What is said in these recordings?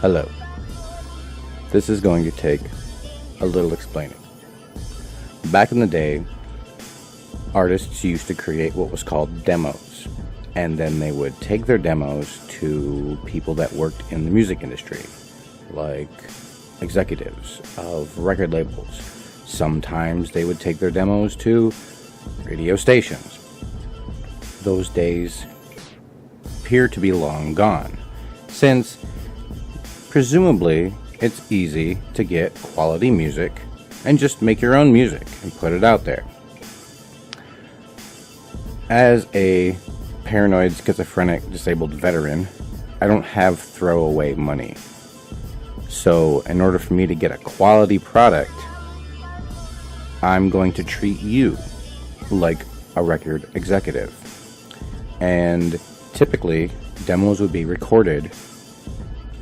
Hello. This is going to take a little explaining. Back in the day, artists used to create what was called demos, and then they would take their demos to people that worked in the music industry, like executives of record labels. Sometimes they would take their demos to radio stations. Those days appear to be long gone, since presumably it's easy to get quality music and just make your own music and put it out there. As a paranoid, schizophrenic, disabled veteran, I don't have throwaway money. So in order for me to get a quality product, I'm going to treat you like a record executive. And typically, demos would be recorded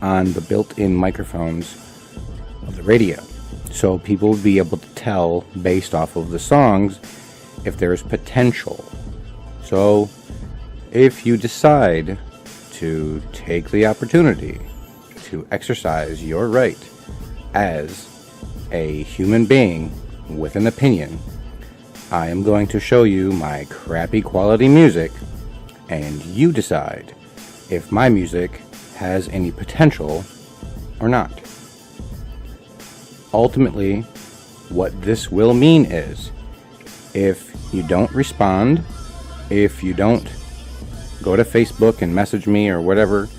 on the built-in microphones of the radio. So people would be able to tell based off of the songs if there's potential. So if you decide to take the opportunity to exercise your right as a human being with an opinion, I am going to show you my crappy quality music, and you decide if my music has any potential or not. Ultimately, what this will mean is, if you don't respond, if you don't go to Facebook and message me or whatever's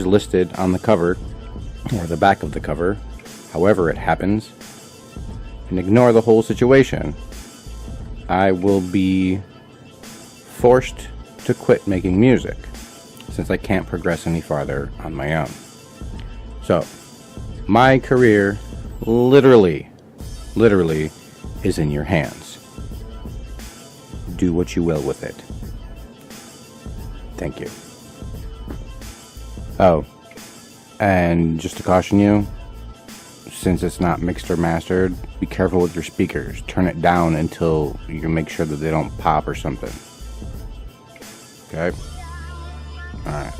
listed on the cover or the back of the cover, however it happens, and ignore the whole situation, I will be forced to quit making music, since I can't progress any farther on my own. So, my career literally is in your hands. Do what you will with it. Thank you. Oh, and just to caution you, since it's not mixed or mastered, be careful with your speakers. Turn it down until you can make sure that they don't pop or something. Okay? Alright.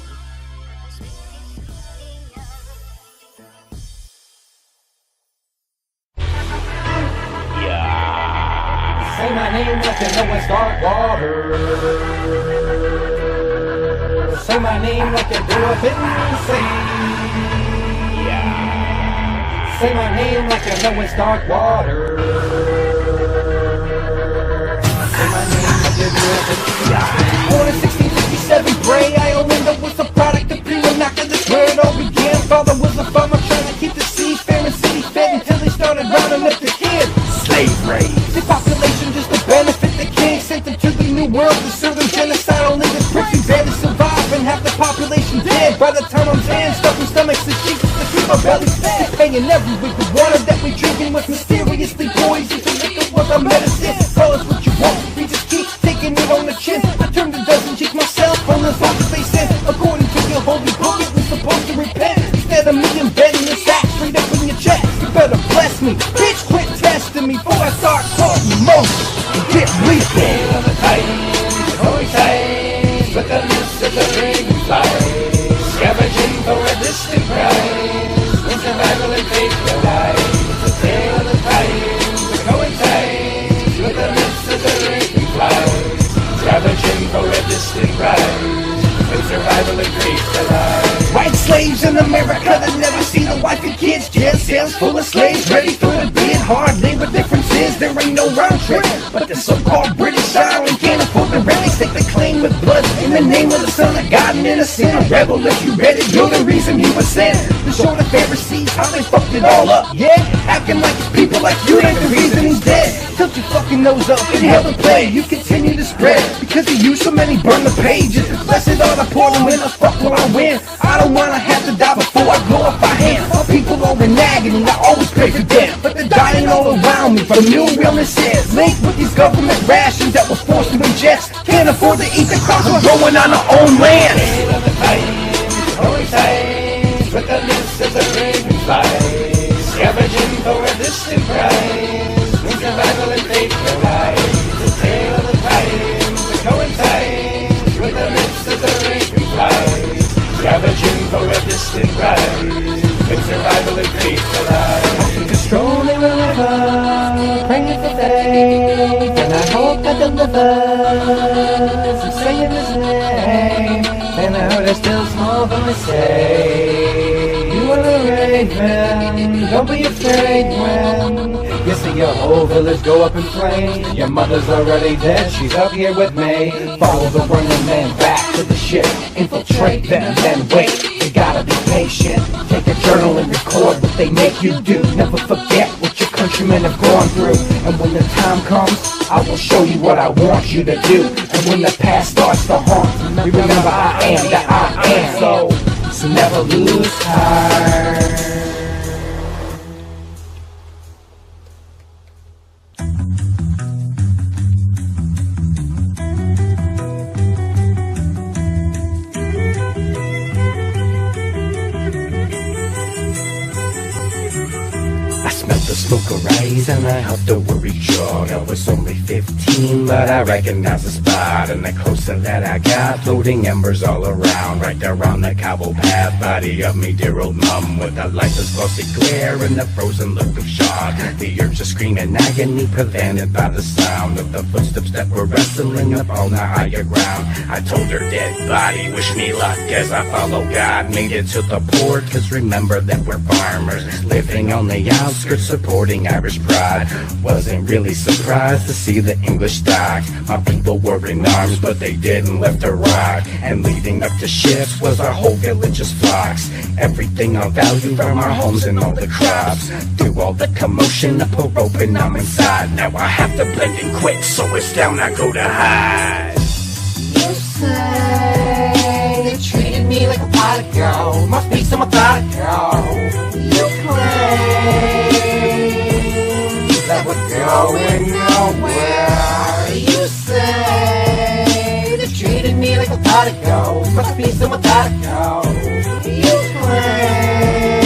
Say my name like you know it's dark water. Say my name like you do a insane. Yeah. Say my name like you know it's dark water. Say my name like you do a insane. Born in 1657, Bray, Ireland was a product of pure knock of this where it all began. Father was a farmer trying to keep the seafaring city fed until he started rounding up the kids. Slave raise. The population just to benefit the king. Sent them to the new world to serve them genocide. Only the prick barely survive and half the population dead. By the time I'm dead, stuffing stomachs and cheeks to keep our bellies fed. Paying every week the water that we drinking was mysteriously poisoned. To liquor was our medicine. Call us what you want, we just keep taking it on the chin. I turned a dozen chicks myself on the fuck they said. According to your holy book, it was supposed to repent. Instead of me embedding your sack straight up in your chest, you better bless me. Bitch, quit testing me before I start talking emotion and get lethal. On the tides, holy tides, with the mist of the dragonfly, scavenging for a distant prize, when survival and fate collide. The tale of the tides, the going tides, with the mist of the dragonfly, scavenging for a distant prize, when survival and fate collide. White slaves in America that never seen a wife and kids. Jail cells full of slaves ready for the bid. Hard labor differences, there ain't no round trip. But the so-called British Island can't afford the rent. They stake the claim with blood in the name of the Son of God and innocent. A rebel, if you read it, you're the reason he was sent. To show the Pharisees how they fucked it all up, yeah? Acting like it's people like you ain't the reason he's dead. Tilt your fucking nose up, inhale the plague. You continue to spread because you use so many burn the pages. Blessed are the poor and when the fuck will I win? I don't wanna have to die before I glorify him. All people are in agony, I always pray for them, but they're dying all around me from new illnesses. Linked with these government rations that we're forced to ingest. Can't afford to eat the crops we're growing on our own land. Hail of the tides, holy tides, with the mist of the dragonfly, scavenging for a distant prize, when survival and fate collide. The tale of the tides, the going tides, with the mist of the dragonfly, scavenging vision for a distant rise. With survival and faith alive. Just strolling wherever, praying for faith, and I hope that delivers. I'm saying his name, and I heard a still small voice say, you are the raven, don't be afraid when you see your whole village go up in flames. Your mother's already dead, she's up here with me. Follow the running man back to the ship, infiltrate them, then wait. You gotta be patient, take a journal and record what they make you do. Never forget what your countrymen have gone through. And when the time comes, I will show you what I want you to do. And when the past starts to haunt, you remember I am that I am. So never lose heart. I smelled the smoke arise and I huffed a worried jog. I was only 15, but I recognized the spot. And the closer that I got, floating embers all around, right around the cobble path. Body of me dear old mum, with the lifeless glossy glare and the frozen look of shock. The urge to scream in agony, prevented by the sound of the footsteps that were wrestling up on the higher ground. I told her dead body, wish me luck as I follow God. Made it to the port, cause remember that we're farmers, living on the outskirts, supporting Irish pride. Wasn't really surprised to see the English dock. My people were in arms, but they didn't lift a rock. And leading up to ships was our whole village's flocks. Everything of value from our homes and all the crops. Through all the commotion, I pull rope and I'm inside. Now I have to blend in quick, so it's down I go to hide. You say they treated me like a pot of gold. Must be some methodical. You claim that we're going nowhere. You say they treated me like a pot of gold. Must be some methodical. You claim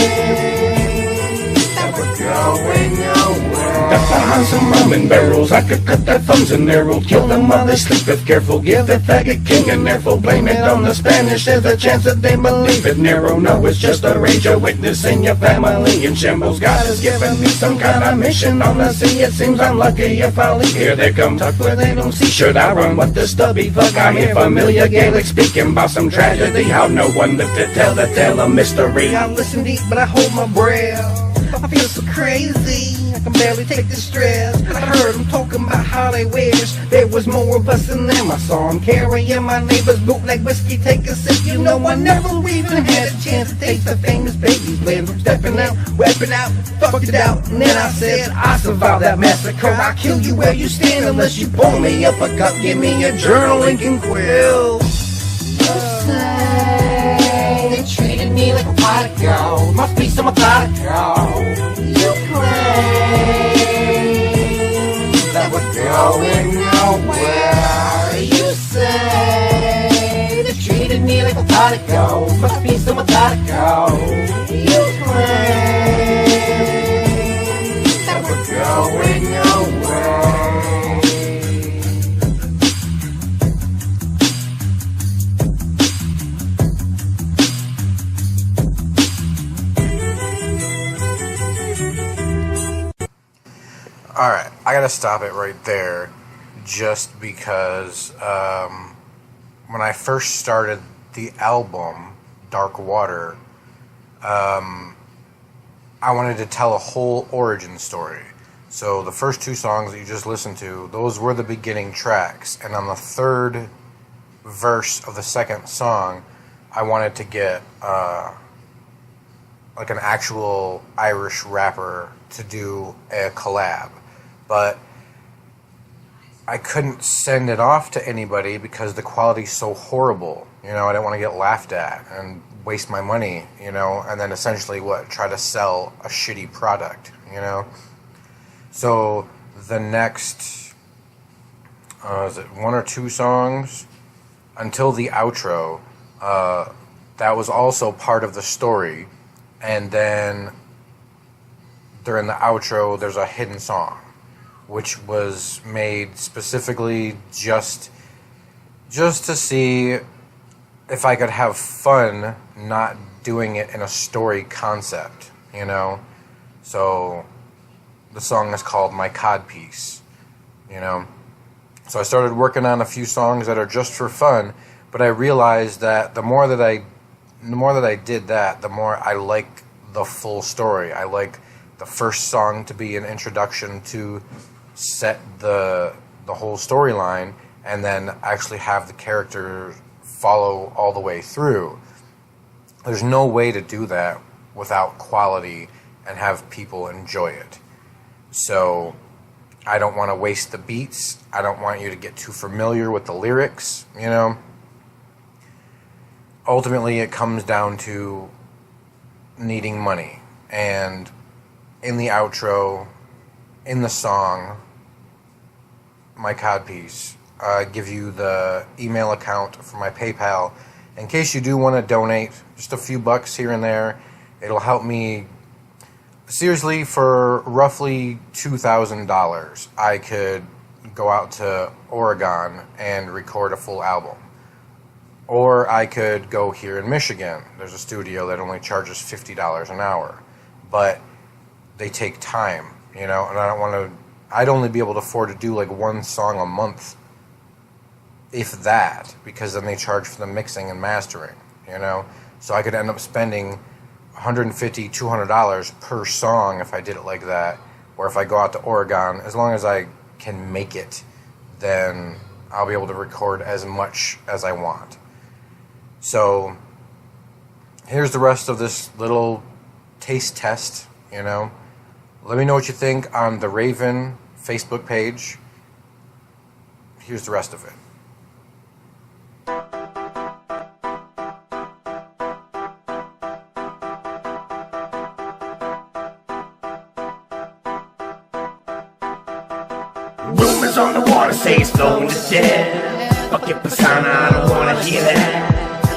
that we're going nowhere. That's behind some ramen barrels. I could cut their thumbs and narrow, kill them while they sleep if careful. Give the faggot king an earful. Blame it on the Spanish. There's a chance that they believe it narrow. No, it's just a rage of witnessing your family in shambles. God has given me some kind of mission on the sea. It seems unlucky if I leave. Here they come, tuck where they don't see. Should I run with the stubby fuck? I hear familiar Gaelic speaking about some tragedy. How no one lived to tell the tale of mystery. I listen deep, but I hold my breath. I feel so crazy, I can barely take the stress. I heard them talking about how they wish there was more of us than them. I saw them carrying my neighbor's bootleg whiskey, take a sip. You know I never even had a chance to taste the famous baby's blend. From stepping out, weapon out, fucked it out. And then I said, I survived that massacre. I'll kill you where you stand unless you pull me up a cup. Give me a journal, ink and quill. You say they treated me like a pot of gold. Must be some methodical. You claim that we're going nowhere. You say they treated me like a pot of gold. Must be some methodical. You claim that we're going nowhere. Alright, I gotta stop it right there, just because when I first started the album, Dark Water, I wanted to tell a whole origin story. So the first two songs that you just listened to, those were the beginning tracks, and on the third verse of the second song, I wanted to get like an actual Irish rapper to do a collab. But I couldn't send it off to anybody because the quality's so horrible. You know, I didn't want to get laughed at and waste my money, you know, and then essentially try to sell a shitty product, you know. So the next, is it one or two songs until the outro, that was also part of the story. And then during the outro, there's a hidden song, which was made specifically just to see if I could have fun not doing it in a story concept, you know? So the song is called My Codpiece, you know? So I started working on a few songs that are just for fun, but I realized that the more that I did that, the more I like the full story. I like the first song to be an introduction to set the whole storyline, and then actually have the character follow all the way through. There's no way to do that without quality and have people enjoy it. So I don't want to waste the beats. I don't want you to get too familiar with the lyrics, you know. Ultimately, it comes down to needing money. And in the outro, in the song, My Codpiece, give you the email account for my PayPal in case you do want to donate just a few bucks here and there. It'll help me. Seriously, for roughly $2,000, I could go out to Oregon and record a full album. Or I could go here in Michigan. There's a studio that only charges $50 an hour. But they take time, you know, and I don't want to. I'd only be able to afford to do like one song a month, if that, because then they charge for the mixing and mastering, you know. So I could end up spending $150, $200 per song if I did it like that. Or if I go out to Oregon, as long as I can make it, then I'll be able to record as much as I want. So here's the rest of this little taste test, you know. Let me know what you think on the Raven Facebook page. Here's the rest of it. Rumors on the water say it's flowing to death. Fuck your persona, I don't wanna hear that.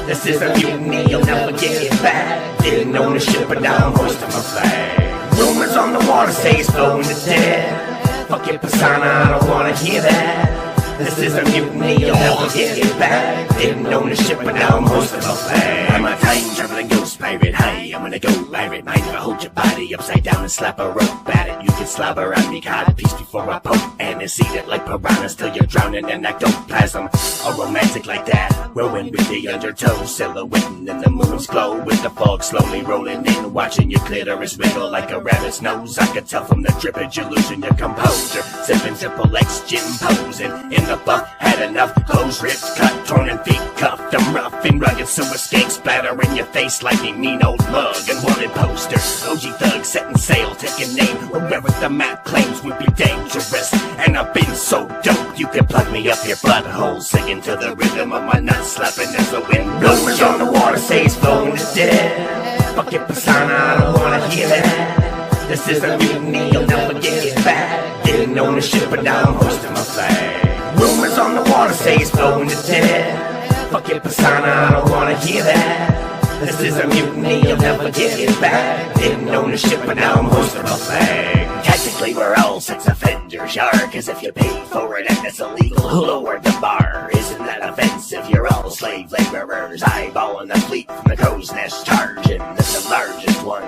This is a mutiny, you'll never get it back. Didn't own the ship, but now I'm hoisting my flag. Rumors on the water say it's flowing to death. Fuck your persona, I don't wanna hear that. This is a mutiny, you'll never get it back. Didn't own the ship, but now I'm hoisting my flag. I'm a time traveling ghost pirate. Hey, I'm gonna go pirate. Mind if I hold your body upside down and slap a rope at it? You can slobber on me codpiece before I poke and it's eat it like piranhas till you're drowning in ectoplasm. A romantic like that, whirlwind with the undertow, silhouetting in the moon's glow, with the fog slowly rolling in, watching your clitoris wiggle like a rabbit's nose. I could tell from the drippage you losing your composure, sipping Triple X gin, posing in the buff, had enough, clothes ripped, cut, torn and feet cuffed. I'm rough and rugged, so escape splatter in your face like a mean old mug and wanted poster. OG thug setting sail, taking name wherever the map claims would be dangerous. And I've been so dope, you can plug me up your butthole, singing to the rhythm of my nuts slapping as the wind blows. Rumors on the water say it's flowing to death. Fuck your persona, I don't wanna hear that. This is a mutiny, you'll never get it back. Didn't own the ship, but now I'm hoisting my flag. Rumors on the water say it's flowing to death. Fuck your persona, I don't wanna hear that. This is a mutiny, you'll never get it back. Didn't own the ship, but now I'm hoisting my flag. Technically we're all sex offenders, yar, cause if you pay for it and it's illegal, who lowered the bar? Isn't that offensive? You're all slave laborers, eyeballing the fleet from the crow's nest, charging. That's the largest one.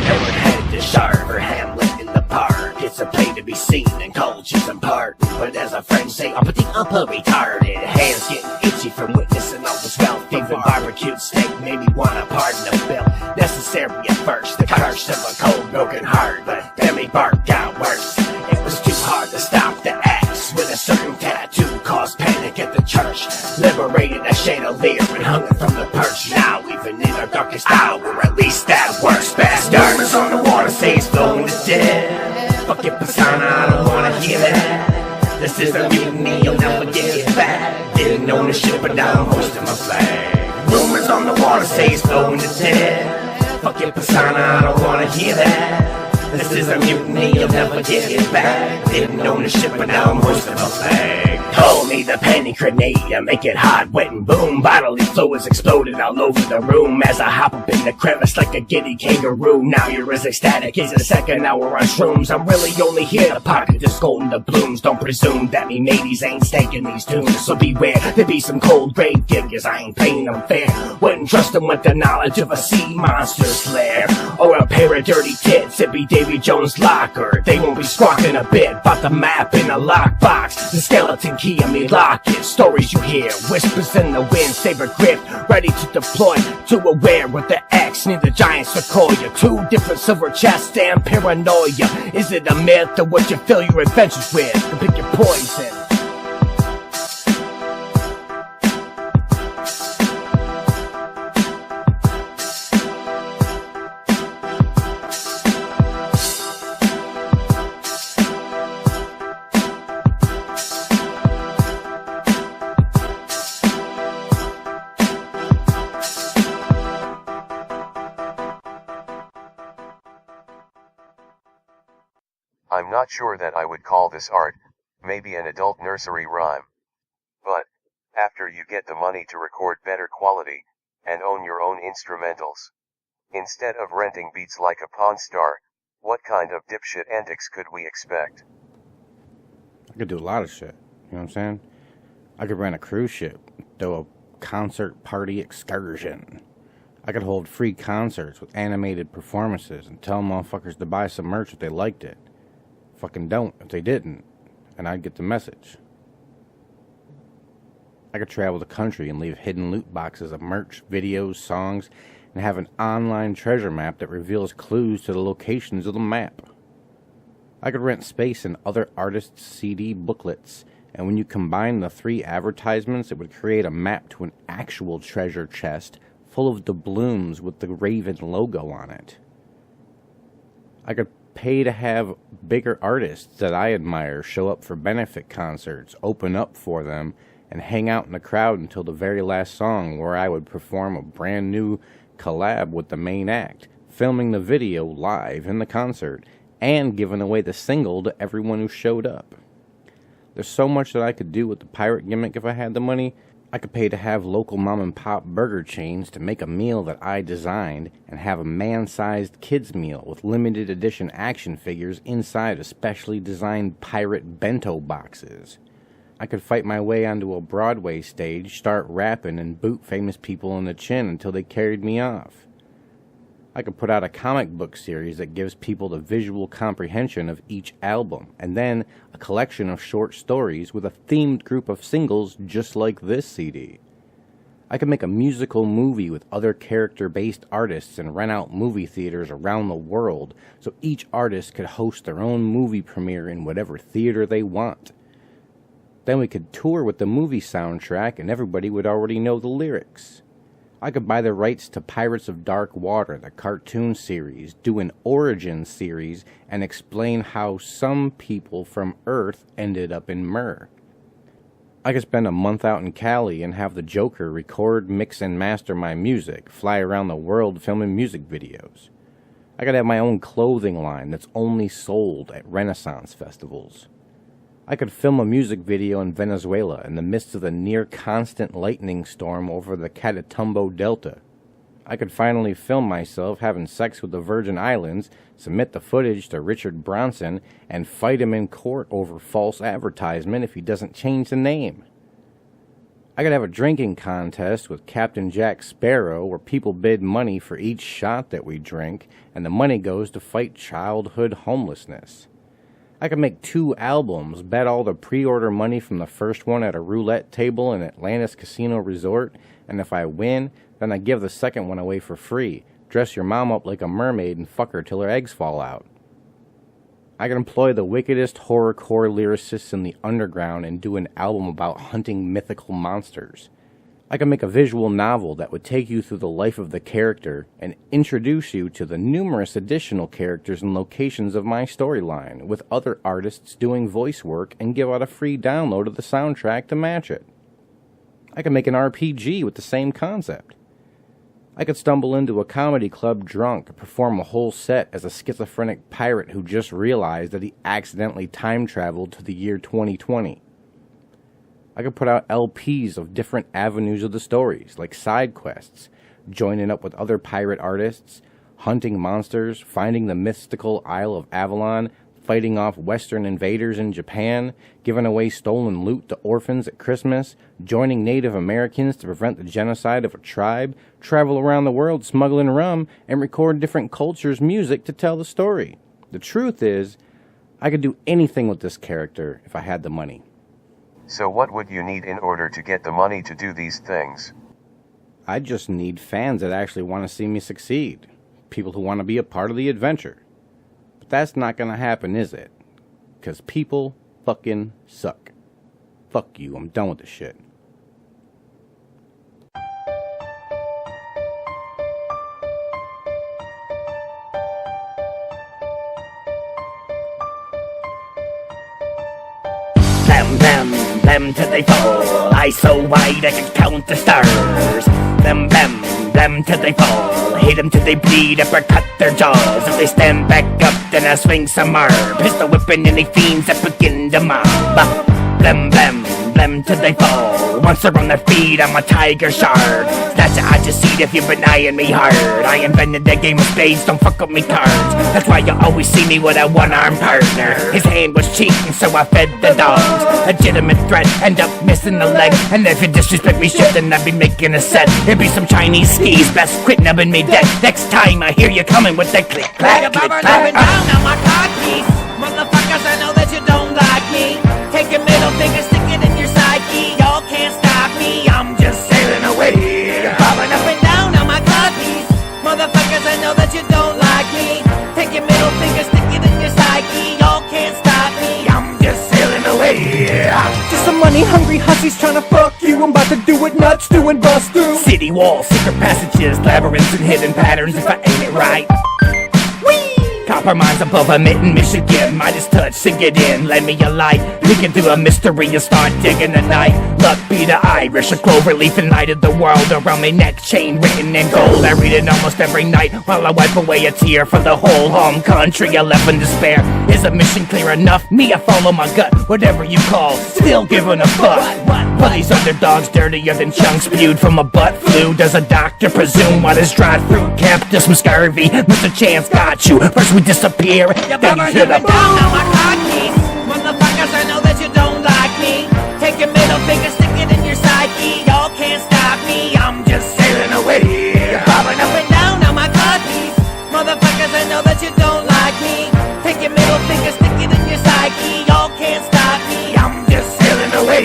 Everyone headed to Shard or Hamlet in the park. It's a play to be seen and culture's important. But as a friend say, I'll put the upper retarded. Hands getting itchy from witnessing all this wealth. Even barbecued steak made me wanna pardon the bill. Necessary at first, the curse of a cold broken heart. But then me bark got worse. It was too hard to stop the axe with a certain tattoo. Caused panic at the church. Liberated a chandelier and hung it from the perch. Now even in our darkest hour, at least that works best. Rumors on the water say it's flowing to death. Fuck your persona, I don't wanna hear that. This is a mutiny, you'll never get it back. Didn't own the ship, but now I'm hoisting my flag. Rumors on the water say it's flowing to death. Fuck your persona, I don't wanna hear that. This is a mutiny, you'll never get it back. Didn't own the ship, but now I'm hoisting a flag. Call me the panic grenade, I make it hot, wet and boom. Bodily fluids exploded all over the room as I hop up in the crevice like a giddy kangaroo. Now you're as ecstatic as a second hour on shrooms. I'm really only here to pocket this golden doubloons. Don't presume that me mateys ain't stanking these tunes, so beware, there be some cold grave diggers, I ain't paying them fair. Wouldn't trust them with the knowledge of a sea monster's lair, or a pair of dirty tits, it'd be Davy Jones' locker. They won't be squawking a bit about the map in a lockbox, the skeleton key on me locket. Stories you hear, whispers in the wind, saber grip, ready to deploy, too aware with the X near the giant sequoia. Two different silver chests and paranoia. Is it a myth or what you fill your adventures with? Pick your poison. I'm not sure that I would call this art, maybe an adult nursery rhyme. But, after you get the money to record better quality, and own your own instrumentals, instead of renting beats like a Pawn Star, what kind of dipshit antics could we expect? I could do a lot of shit, you know what I'm saying? I could rent a cruise ship, do a concert party excursion. I could hold free concerts with animated performances and tell motherfuckers to buy some merch if they liked it. Fucking don't if they didn't, and I'd get the message. I could travel the country and leave hidden loot boxes of merch, videos, songs, and have an online treasure map that reveals clues to the locations of the map. I could rent space in other artists' CD booklets, and when you combine the 3 advertisements, it would create a map to an actual treasure chest full of doubloons with the Raven logo on it. I could pay to have bigger artists that I admire show up for benefit concerts, open up for them, and hang out in the crowd until the very last song, where I would perform a brand new collab with the main act, filming the video live in the concert, and giving away the single to everyone who showed up. There's so much that I could do with the pirate gimmick if I had the money. I could pay to have local mom-and-pop burger chains to make a meal that I designed and have a man-sized kids meal with limited edition action figures inside of specially designed pirate bento boxes. I could fight my way onto a Broadway stage, start rapping, and boot famous people in the chin until they carried me off. I could put out a comic book series that gives people the visual comprehension of each album, and then a collection of short stories with a themed group of singles just like this CD. I could make a musical movie with other character-based artists and rent out movie theaters around the world, so each artist could host their own movie premiere in whatever theater they want. Then we could tour with the movie soundtrack and everybody would already know the lyrics. I could buy the rights to Pirates of Dark Water, the cartoon series, do an origin series, and explain how some people from Earth ended up in Myrrh. I could spend a month out in Cali and have the Joker record, mix, and master my music, fly around the world filming music videos. I could have my own clothing line that's only sold at Renaissance festivals. I could film a music video in Venezuela in the midst of the near-constant lightning storm over the Catatumbo Delta. I could finally film myself having sex with the Virgin Islands, submit the footage to Richard Branson, and fight him in court over false advertisement if he doesn't change the name. I could have a drinking contest with Captain Jack Sparrow where people bid money for each shot that we drink, and the money goes to fight childhood homelessness. I could make 2 albums, bet all the pre-order money from the first one at a roulette table in Atlantis Casino Resort, and if I win, then I give the second one away for free, dress your mom up like a mermaid and fuck her till her eggs fall out. I could employ the wickedest horrorcore lyricists in the underground and do an album about hunting mythical monsters. I could make a visual novel that would take you through the life of the character and introduce you to the numerous additional characters and locations of my storyline, with other artists doing voice work, and give out a free download of the soundtrack to match it. I could make an RPG with the same concept. I could stumble into a comedy club drunk, perform a whole set as a schizophrenic pirate who just realized that he accidentally time traveled to the year 2020. I could put out LPs of different avenues of the stories, like side quests, joining up with other pirate artists, hunting monsters, finding the mystical Isle of Avalon, fighting off Western invaders in Japan, giving away stolen loot to orphans at Christmas, joining Native Americans to prevent the genocide of a tribe, travel around the world smuggling rum, and record different cultures' music to tell the story. The truth is, I could do anything with this character if I had the money. So what would you need in order to get the money to do these things? I just need fans that actually want to see me succeed. People who want to be a part of the adventure. But that's not going to happen, is it? Because people fucking suck. Fuck you, I'm done with this shit. Them till they fall. Eyes so wide I can count the stars. Them till they fall. Hit them till they bleed, uppercut their jaws. If they stand back up, then I swing some arm. Pistol whipping any fiends that begin to mob. Them till they fall. Once they're on their feet, I'm a tiger shark. Snatch a hot seat if you've been eyeing me hard. I invented the game of spades, don't fuck up me cards. That's why you always see me with a one-armed partner. His hand was cheating, so I fed the dogs. Legitimate threat, end up missing the leg. And if you disrespect me shit, then I'd be making a set. It'd be some Chinese skis, best quit nubbing me dead. Next time I hear you coming with that click, clack, click, clack. Down on my card piece. Motherfuckers, I know that you don't like me. Take your middle finger, stick it in your psyche. Y'all can't stop me, I'm just sailing away. Bobbing up and down on my card piece. Motherfuckers, I know that you don't like me. Take your middle finger, stick it in your psyche. Y'all can't stop me, I'm just sailing away. Just some money-hungry hussies trying to fuck you. I'm about to do what nuts do and bust through. City walls, secret passages, labyrinths and hidden patterns if I aim it right. Copper mines above a mitten, Michigan. Midas touch, sink it in, lend me a light. Leaking through a mystery, you start digging the night. Luck be the Irish, a clover leaf and lighted the world around my neck, chain written in gold. I read it almost every night while I wipe away a tear for the whole home country. I left in despair. Is a mission clear enough? Me, I follow my gut, whatever you call. Still giving a fuck. Well, these underdogs dirtier than chunks spewed from a butt flu. Does a doctor presume what is dried fruit kept us from scurvy? Mr. Chance got you. First we disappear, then you hit a down on my card piece. Motherfuckers, I know that you don't like me. Take your middle finger, stick it in your psyche. Y'all can't stop me, I'm just sailing away. Bobbing up and down on my card piece. Motherfuckers, I know that you don't like me. Take your middle finger, stick it in your psyche. Y'all can't stop me, I'm just sailing away.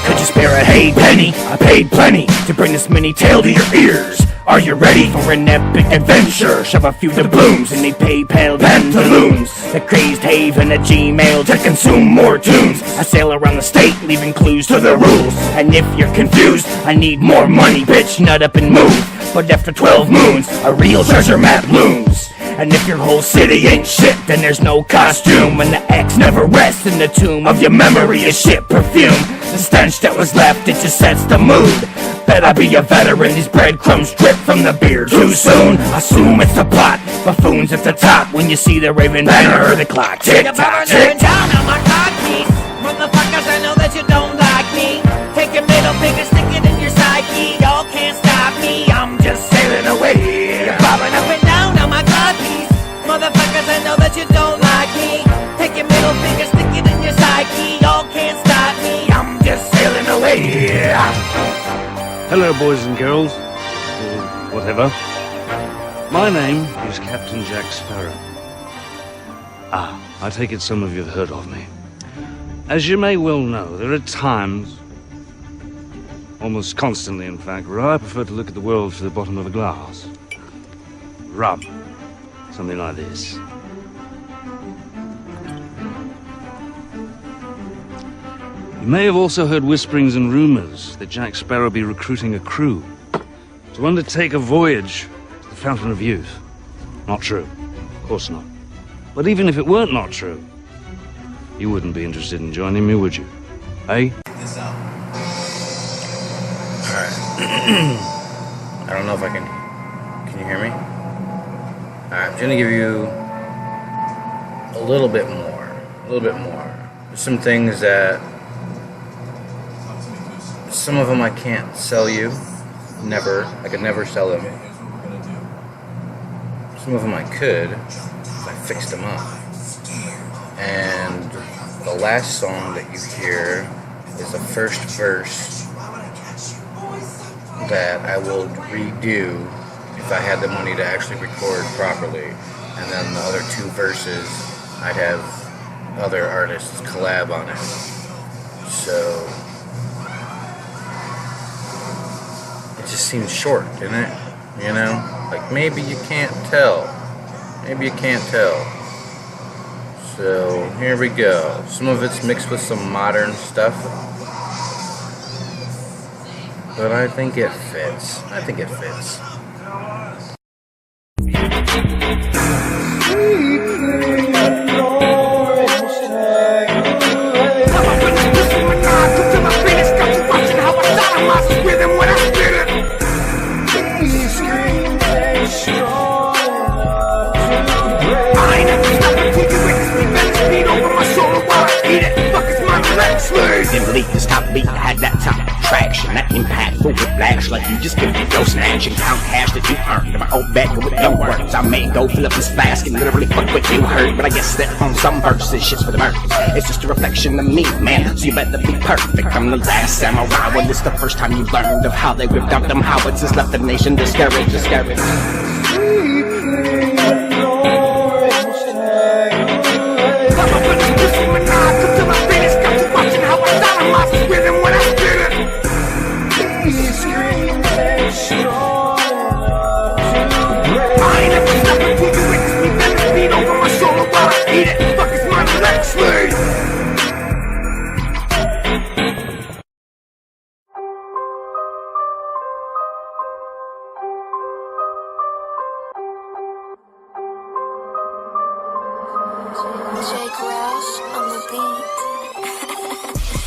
Could you spare a hay penny? I paid plenty to bring this mini tale to your ears. Are you ready for an epic adventure? Shove a few doubloons in the PayPal pantaloons. The crazed haven at Gmail to consume more tunes. I sail around the state, leaving clues to the rules. And if you're confused, I need more money, bitch, nut up and move. But after 12 moons, a real treasure map looms. And if your whole city ain't shit, then there's no costume. And the X never rests in the tomb of your memory is shit perfume. The stench that was left, it just sets the mood. Bet I be a veteran, these breadcrumbs drip from the beard. Too soon, assume it's the plot. Buffoons at the top when you see the raven banner or the clock. Tick tock, tick down on my card piece. Motherfuckers, I know that you don't like me. Take your middle finger, stick it in your psyche. Y'all can't stop me, I'm just sailing away. Bobbing up and down on my card piece. Motherfuckers, I know that you don't like me. Take your middle finger, stick it in your psyche. Y'all can't stop me, I'm just sailing away. Hello, boys and girls, or whatever. My name is Captain Jack Sparrow. I take it some of you have heard of me. As you may well know, there are times, almost constantly in fact, where I prefer to look at the world through the bottom of a glass. Rum. Something like this. You may have also heard whisperings and rumors that Jack Sparrow be recruiting a crew to undertake a voyage to the Fountain of Youth. Not true. Of course not. But even if it weren't not true, you wouldn't be interested in joining me, would you? Eh? This out. All don't know if I can you hear me? Alright, I'm gonna give you a little bit more. There's some things that, some of them I can't sell you. Never. I could never sell them. Some of them I could, if I fixed them up. And the last song that you hear is the first verse that I will redo if I had the money to actually record properly. And then the other two verses, I'd have other artists collab on it. So it just seems short, doesn't it? You know? Like, maybe you can't tell. So here we go. Some of it's mixed with some modern stuff, but I think it fits. Didn't believe this top beat had that top traction, that impactful whiplash, like you just give me go snatch and count cash that you earned. My old bag with no words, I may go fill up this flask and literally fuck what you heard, but I guess that on some verses shit's for the birds. It's just a reflection of me, man, so you better be perfect. I'm the last samurai. Well, it's the first time you learned of how they whipped out them howitzers, left the nation discouraged.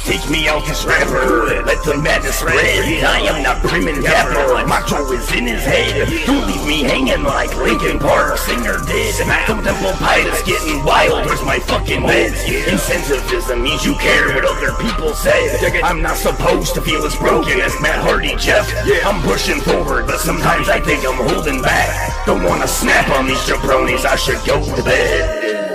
Take me out this river, let the madness spread. I am not prim and dapper, my jaw is in his head. Don't leave me hanging like Linkin Park, singer dead. Some temple pilots getting wild, where's my fucking meds? Incentivism means you care what other people say. I'm not supposed to feel as broken as Matt Hardy, Jeff. I'm pushing forward, but sometimes I think I'm holding back. Don't wanna snap on these jabronis, I should go to bed.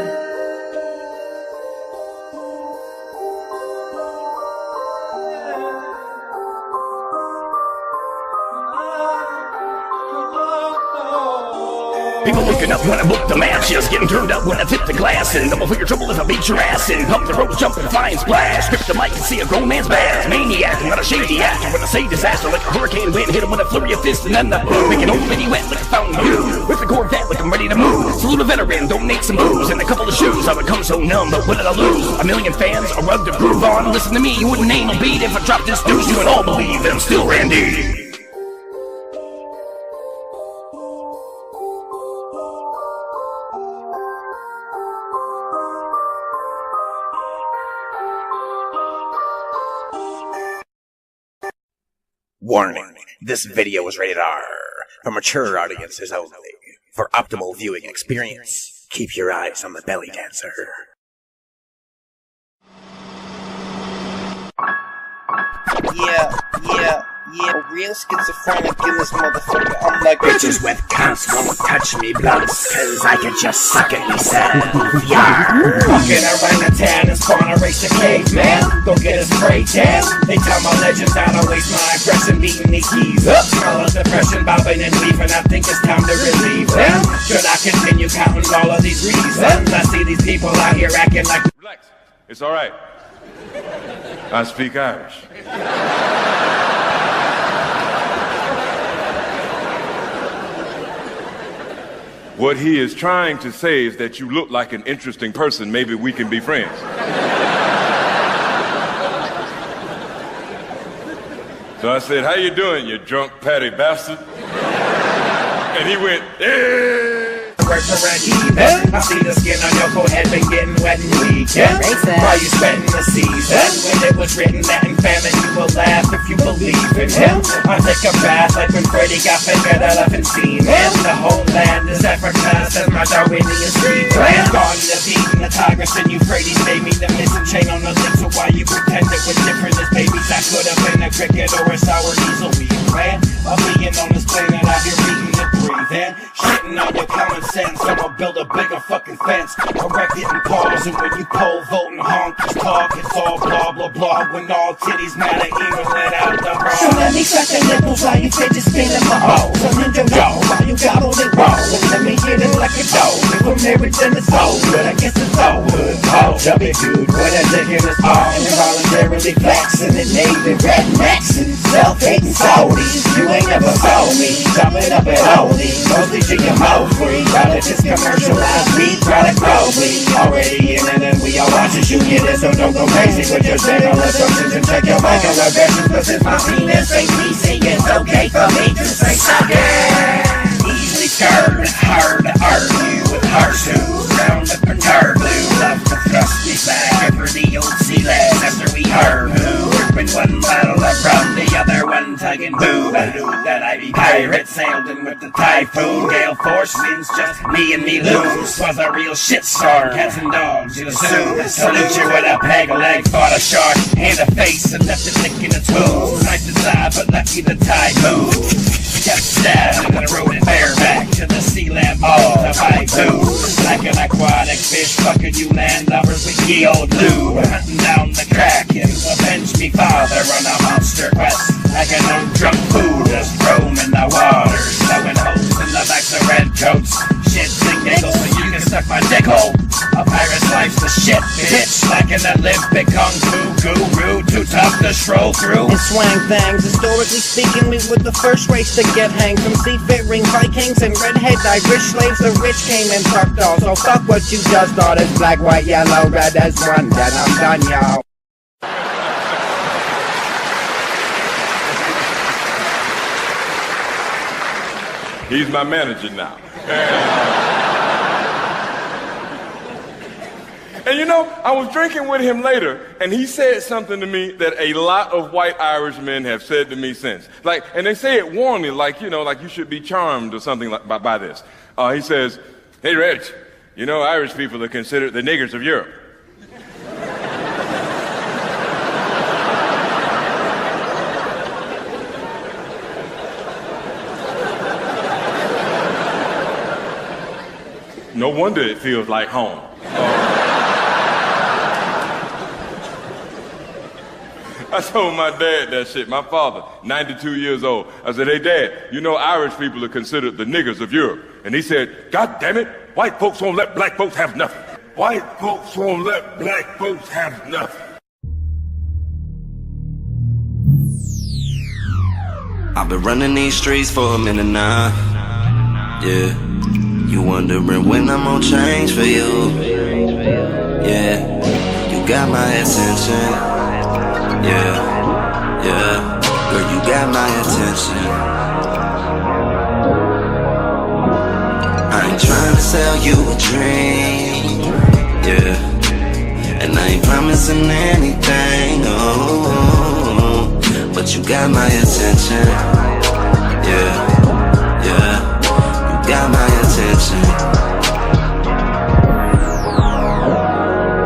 People looking up when I book the matches, getting turned up when I tip the glass, and double figure trouble if I beat your ass in. Pump the rope, jump and flying splash, grip the mic and see a grown man's bass. Maniac, not a shady actor when I say disaster, like a hurricane wind, hit him with a flurry of fists and then the boom, make an old lady wet like a fountain dew. With the Corvette like I'm ready to move, salute a veteran, donate some booze and a couple of shoes. I would come so numb, but what did I lose? A million fans, a rug to groove on. Listen to me, you wouldn't name a beat if I dropped this news. You would all believe that I'm still Randy. Warning, this video is rated R for mature audiences only. For optimal viewing experience, keep your eyes on the belly dancer. Yeah, real schizophrenic in this motherfucker. I'm like, bitches with cunts won't touch me blunts, cause I can just suck at myself, yeah. Walking around the town and spawn a race of caveman. Don't get us sprayed down. They tell my legends I don't waste my aggression beating these keys up. Smell of depression, bobbing and weaving. I think it's time to relieve them. Should I continue counting all of these reasons? I see these people out here acting like. Relax, it's alright. I speak Irish. What he is trying to say is that you look like an interesting person. Maybe we can be friends. So I said, how you doing, you drunk patty bastard? And he went, eh. pervert to red heathen. I see the skin on your forehead been getting wet and weak. While you spending the season, when it was written that in famine you will laugh if you believe in him. I take a bath like when Freddy got fingered elephant semen. The whole land is Africa, says my Darwinian street plan. Garden of Eden, the Tigris and Euphrates made me the missing chain on the lip. So why you pretend it was different as babies? I could have been a cricket or a sour diesel wheel plan. A being on this planet out here eating and breathing, shitting on your common sense. I'ma build a bigger fucking fence, erect it and pause. And when you poll, vote and honk, just talk, it's all blah blah blah. When all titties matter, even let out the raw. So let me suck the nipples while you fidget spinning my balls. So ninja yo, while you got all the balls. And let me hit it like a dough. If I'm married then it's all good, I guess it's all good. Oh, chubby dude, with a dick in his palm. Involuntarily flexing and naming rednecks and self-hating Saudis. You ain't never saw me jumping up at Holy. Mostly GMO free, rather just commercialized meat product globally. Already in it and we all watching you get it, so don't go crazy with your general assumptions and check your microaggressions. But since my penis ain't PC, it's okay for me to say suck it. Easily scared, it's hard to argue with hers who round up and hard blue. Love to thrust me back over the old sea legs after we heard who. When one bottle up from the other one tugging boo. I knew that I be pirate sailed in with the typhoon. Gale force winds just me and me loons. Was a real shitstorm, cats and dogs you'd assume. Salute you with a peg leg, fought a shark, hand a face and left it licking its wounds. Nice design but lucky the tide moved. Kept stabbed and I rode it bareback to the sea land ball to buy food. Like an aquatic fish fucking you landlubbers with ye old lube. Hunting down the Kraken, avenge me father on a monster quest. Like an old drunk fool just roaming the waters, blowing holes in the backs of redcoats. Shits and giggles so you can suck my dick hole. A pirate's life's the shit, bitch. Like an Olympic kung fu guru, too tough to stroll through. And swang things, historically speaking, we were the first race to get hanged. From seafaring Vikings and redhead Irish slaves, the rich came and tucked off. So fuck what you just thought, it's black, white, yellow, red as one. Then I'm done, y'all. He's my manager now. And you know, I was drinking with him later, and he said something to me that a lot of white Irishmen have said to me since. Like, and they say it warmly, like, you know, like you should be charmed or something like by this. He says, "Hey, Reg, you know, Irish people are considered the niggers of Europe." No wonder it feels like home. I told my dad that shit, my father, 92 years old. I said, "Hey, Dad, you know Irish people are considered the niggers of Europe." And he said, "God damn it, white folks won't let black folks have nothing. White folks won't let black folks have nothing." I've been running these streets for a minute now. Yeah. You wondering when I'm gonna change for you. Yeah. You got my attention. Yeah, yeah, girl, you got my attention. I ain't trying to sell you a dream, yeah, and I ain't promising anything, oh, but you got my attention, yeah, yeah, you got my attention.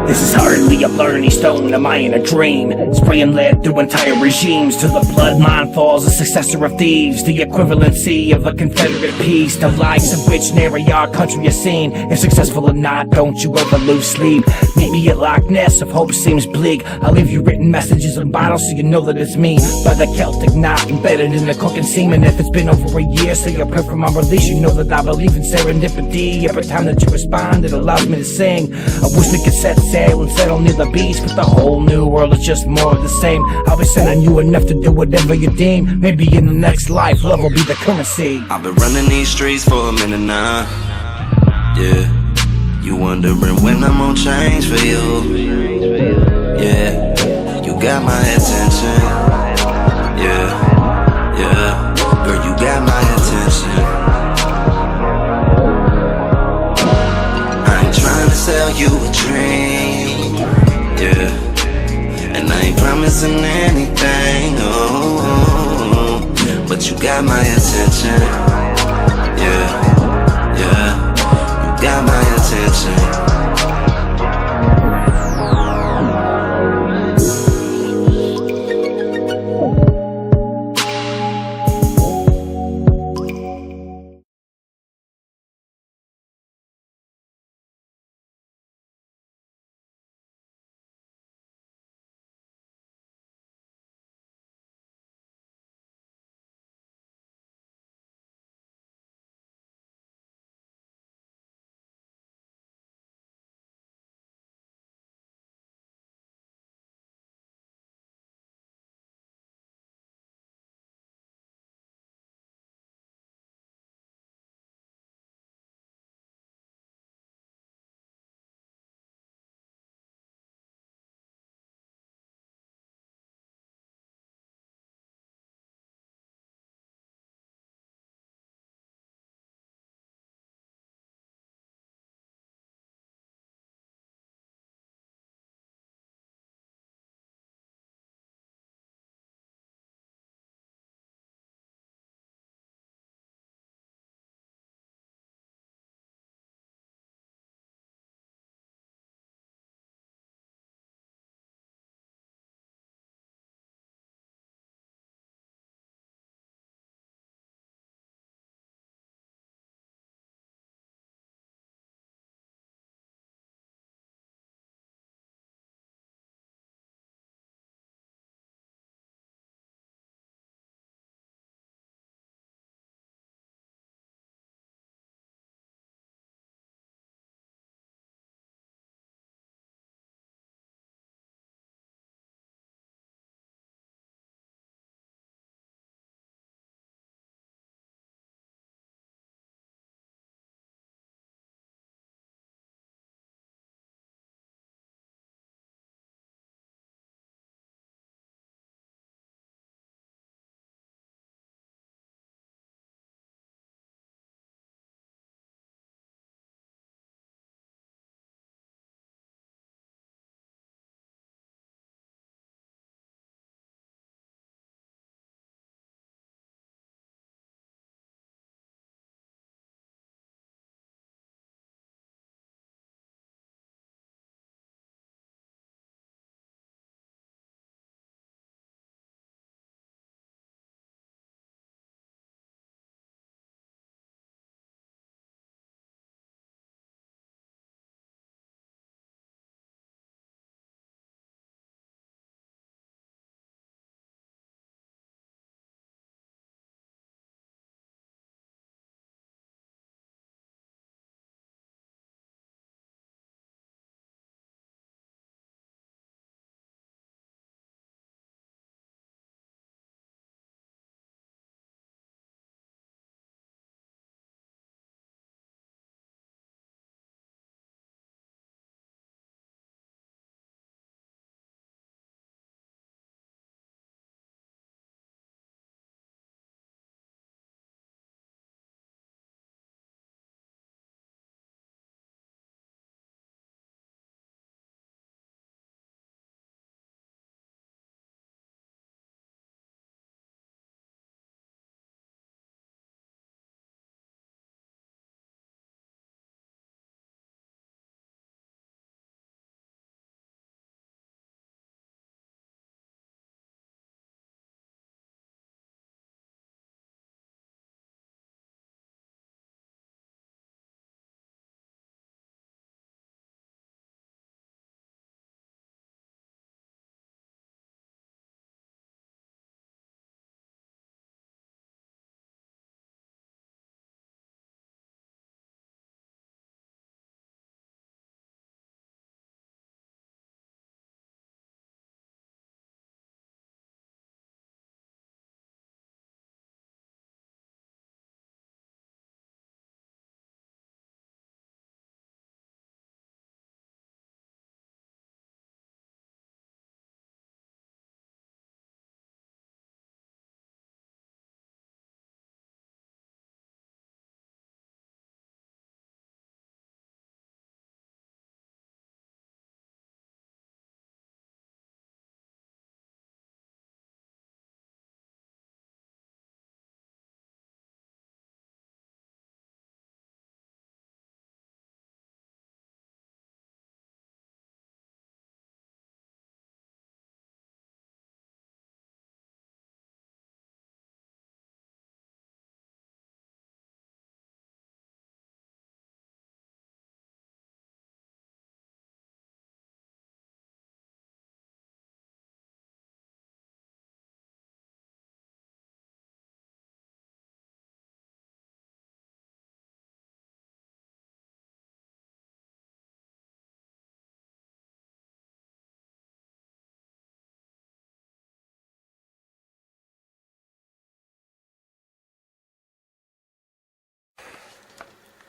This is hardly a learning stone, am I in a dream? Spraying lead through entire regimes till the bloodline falls, a successor of thieves. The equivalency of a Confederate peace. The likes of which nary our country has seen. If successful or not, don't you ever lose sleep. Meet me at Loch Ness if hope seems bleak. I'll leave you written messages in bottles so you know that it's me. By the Celtic knot embedded in the cooking semen. If it's been over a year, say a prayer for my release. You know that I believe in serendipity. Every time that you respond, it allows me to sing. I wish we could set sail and settle near the beach, but the whole new world is just more of the same. I'll be sending you enough to do whatever you deem. Maybe in the next life, love will be the currency. I've been running these streets for a minute now. Yeah. You wondering when I'm gonna change for you. Yeah. You got my attention. Yeah. Yeah. Girl, you got my attention. promising anything, oh, but you got my attention. Yeah, yeah, you got my attention.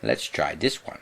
Let's try this one.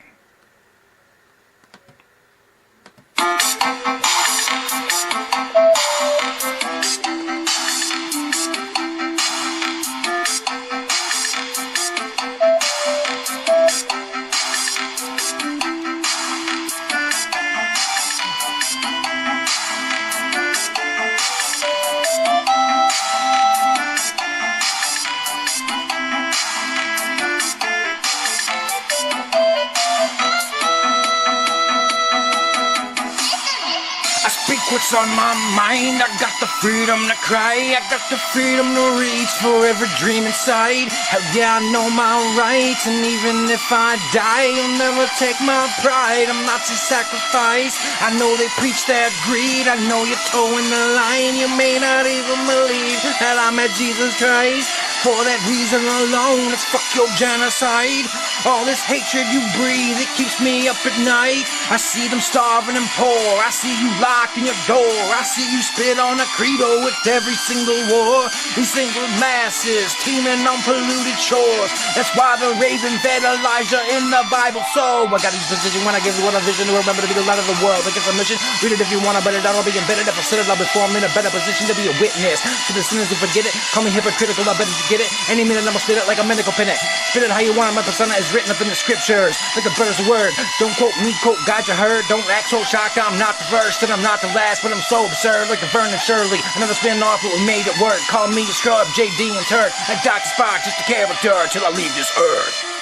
I speak what's on my mind. I got the freedom to cry. I got the freedom to reach for every dream inside. Hell yeah, I know my rights, and even if I die, you'll never take my pride. I'm not to sacrifice. I know they preach that greed. I know you're towing the line. You may not even believe that I met Jesus Christ. For that reason alone, it's fuck your genocide. All this hatred you breathe, it keeps me up at night. I see them starving and poor. I see you locked in your door. I see you spit on a credo with every single war. These single masses teeming on polluted shores. That's why the raven fed Elijah in the Bible. So I got these positions when I give you one a vision to remember to be the light of the world. Like it's a mission. Read it if you want to, but it I'll be embedded. If I said it, I'll be formed in a better position to be a witness to the sinners who forget it. Call me hypocritical, I better get it. Any minute I'ma spit it like a medical pennant. Spit it how you want. My persona is written up in the scriptures like a brother's word. Don't quote me, quote God you heard. Don't act so shocked. I'm not the first and I'm not the last, but I'm so absurd like the Vernon Shirley. Another spin off, but we made it work. Call me a scrub, JD and Turk. Like Dr. Spock, just a character till I leave this earth.